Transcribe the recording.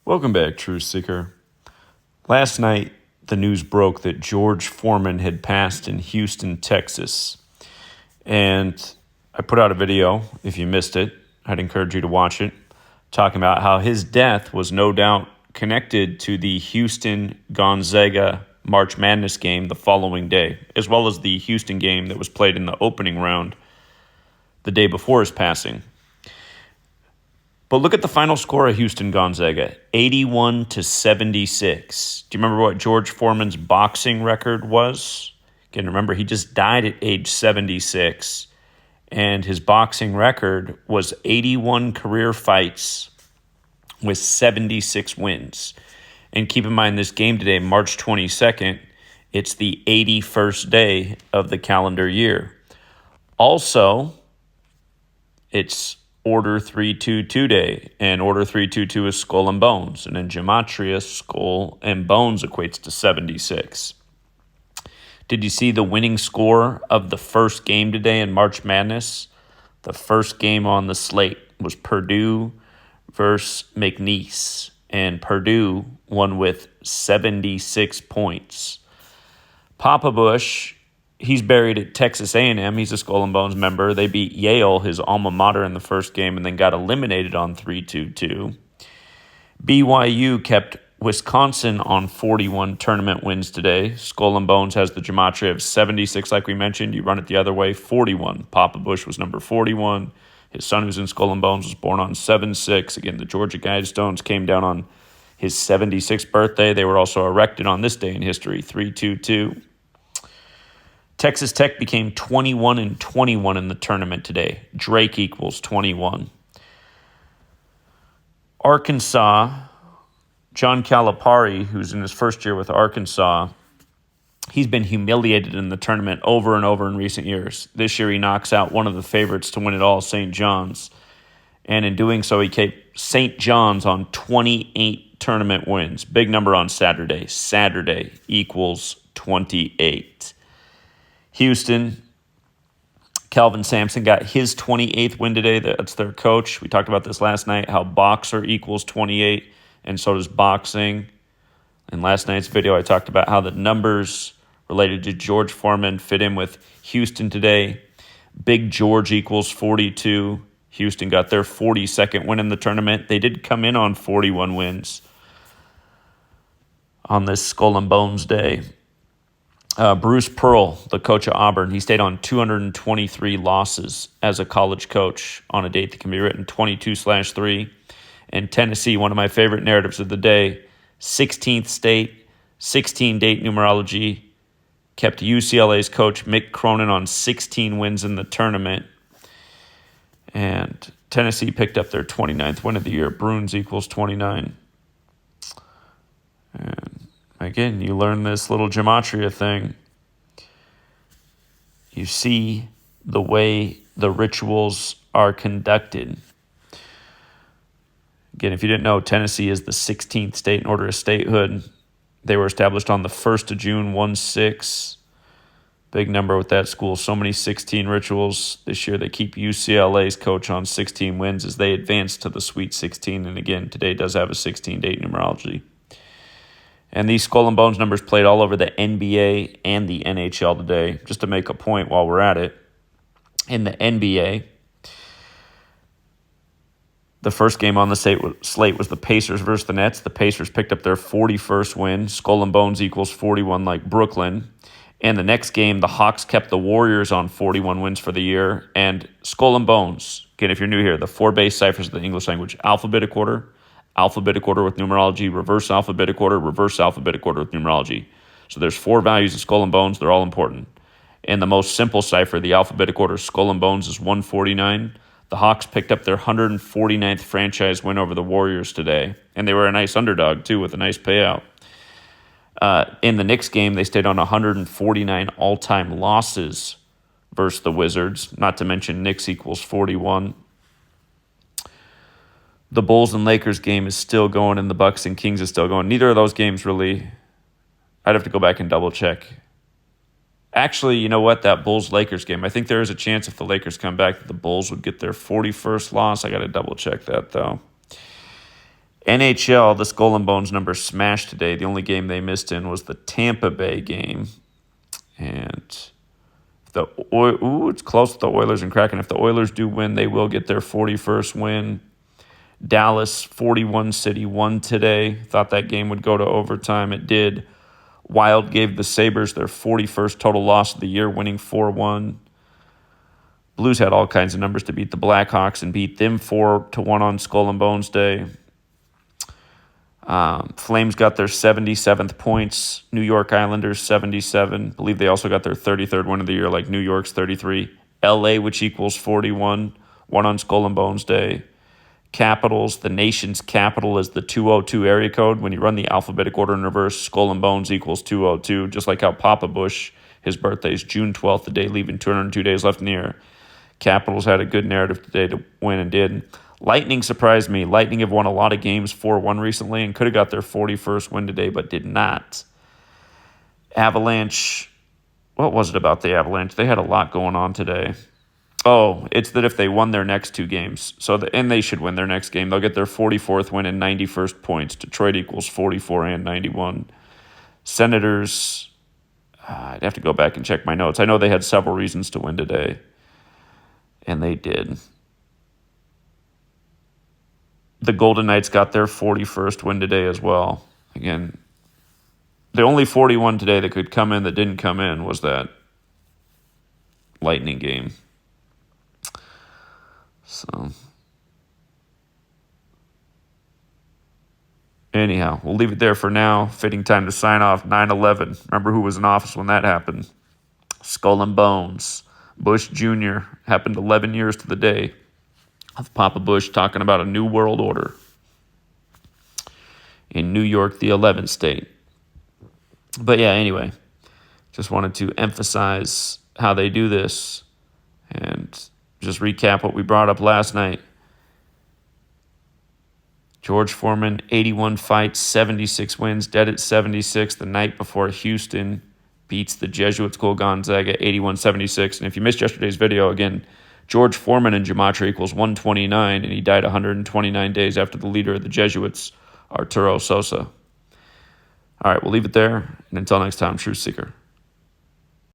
Welcome back, Truth Seeker. Last night, the news broke that George Foreman had passed in Houston, Texas. And I put out a video. If you missed it, I'd encourage you to watch it, talking about how his death was no doubt connected to the Houston Gonzaga March Madness game the following day, as well as the Houston game that was played in the opening round the day before his passing. But look at the final score of Houston Gonzaga, 81-76. Do you remember what George Foreman's boxing record was? Again, remember, he just died at age 76, and his boxing record was 81 career fights with 76 wins. And keep in mind, this game today, March 22nd, it's the 81st day of the calendar year. Also, it's Order 322 day, and Order 322 is skull and bones, and in Gematria, skull and bones equates to 76. Did you see the winning score of the first game today in March Madness? The first game on the slate was Purdue versus McNeese, and Purdue won with 76 points. Papa Bush, he's buried at Texas A&M. He's a Skull and Bones member. They beat Yale, his alma mater, in the first game and then got eliminated on 3-2-2. BYU kept Wisconsin on 41 tournament wins today. Skull and Bones has the gematria of 76, like we mentioned. You run it the other way, 41. Papa Bush was number 41. His son, who's in Skull and Bones, was born on 7-6. Again, the Georgia Guidestones came down on his 76th birthday. They were also erected on this day in history, 3-2-2. Texas Tech became 21-21 in the tournament today. Drake equals 21. Arkansas, John Calipari, who's in his first year with Arkansas, he's been humiliated in the tournament over and over in recent years. This year he knocks out one of the favorites to win it all, St. John's. And in doing so, he kept St. John's on 28 tournament wins. Big number on Saturday. Saturday equals 28. Houston, Calvin Sampson got his 28th win today. That's their coach. We talked about this last night, how boxer equals 28, and so does boxing. In last night's video, I talked about how the numbers related to George Foreman fit in with Houston today. Big George equals 42. Houston got their 42nd win in the tournament. They did come in on 41 wins on this Skull and Bones day. Bruce Pearl, the coach of Auburn, he stayed on 223 losses as a college coach on a date that can be written 22/3. And Tennessee, one of my favorite narratives of the day, 16th state, 16 date numerology, kept UCLA's coach Mick Cronin on 16 wins in the tournament. And Tennessee picked up their 29th win of the year. Bruins equals 29. And again, you learn this little gematria thing. You see the way the rituals are conducted. Again, if you didn't know, Tennessee is the 16th state in order of statehood. They were established on the 1st of June, 1-6. Big number with that school. So many 16 rituals. This year they keep UCLA's coach on 16 wins as they advance to the Sweet 16. And again, today does have a 16-date numerology. And these Skull and Bones numbers played all over the NBA and the NHL today. Just to make a point while we're at it, in the NBA, the first game on the slate was the Pacers versus the Nets. The Pacers picked up their 41st win. Skull and Bones equals 41 like Brooklyn. And the next game, the Hawks kept the Warriors on 41 wins for the year. And Skull and Bones, again, if you're new here, the four base ciphers of the English language: alphabetic order with numerology, reverse alphabetic order with numerology. So there's four values of Skull and Bones. They're all important. And the most simple cipher, the alphabetic order Skull and Bones, is 149. The Hawks picked up their 149th franchise win over the Warriors today. And they were a nice underdog, too, with a nice payout. In the Knicks game, they stayed on 149 all-time losses versus the Wizards. Not to mention Knicks equals 41. The Bulls and Lakers game is still going, and the Bucks and Kings is still going. Neither of those games really, I'd have to go back and double check. Actually, you know what? That Bulls-Lakers game, I think there is a chance if the Lakers come back that the Bulls would get their 41st loss. I got to double check that, though. NHL, the Skull and Bones number smashed today. The only game they missed in was the Tampa Bay game. And it's close with the Oilers and Kraken. If the Oilers do win, they will get their 41st win. Dallas, 41 City, won today. Thought that game would go to overtime. It did. Wild gave the Sabres their 41st total loss of the year, winning 4-1. Blues had all kinds of numbers to beat the Blackhawks and beat them 4-1 on Skull and Bones Day. Flames got their 77th points. New York Islanders 77. Believe they also got their 33rd win of the year, like New York's 33. LA, which equals 41, won on Skull and Bones Day. Capitals, the nation's capital is the 202 area code. When you run the alphabetic order in reverse, Skull and Bones equals 202, just like how Papa Bush, his birthday is June 12th, the day leaving 202 days left in the year. Capitals had a good narrative today to win and did. Lightning surprised me. Lightning have won a lot of games 4-1 recently and could have got their 41st win today, but did not. Avalanche, what was it about the Avalanche? They had a lot going on today. Oh, it's that if they won their next two games, and they should win their next game, they'll get their 44th win and 91st points. Detroit equals 44 and 91. Senators, I'd have to go back and check my notes. I know they had several reasons to win today, and they did. The Golden Knights got their 41st win today as well. Again, the only 41 today that could come in that didn't come in was that Lightning game. So, anyhow, we'll leave it there for now. Fitting time to sign off. 9/11. Remember who was in office when that happened? Skull and Bones. Bush Jr. happened 11 years to the day of Papa Bush talking about a new world order in New York, the 11th state. But yeah, anyway, just wanted to emphasize how they do this and just recap what we brought up last night. George Foreman, 81 fights, 76 wins, dead at 76 the night before Houston beats the Jesuit school Gonzaga 81-76. And if you missed yesterday's video, again, George Foreman in Gematria equals 129, and he died 129 days after the leader of the Jesuits, Arturo Sosa. All right, we'll leave it there, and until next time, Truth Seeker.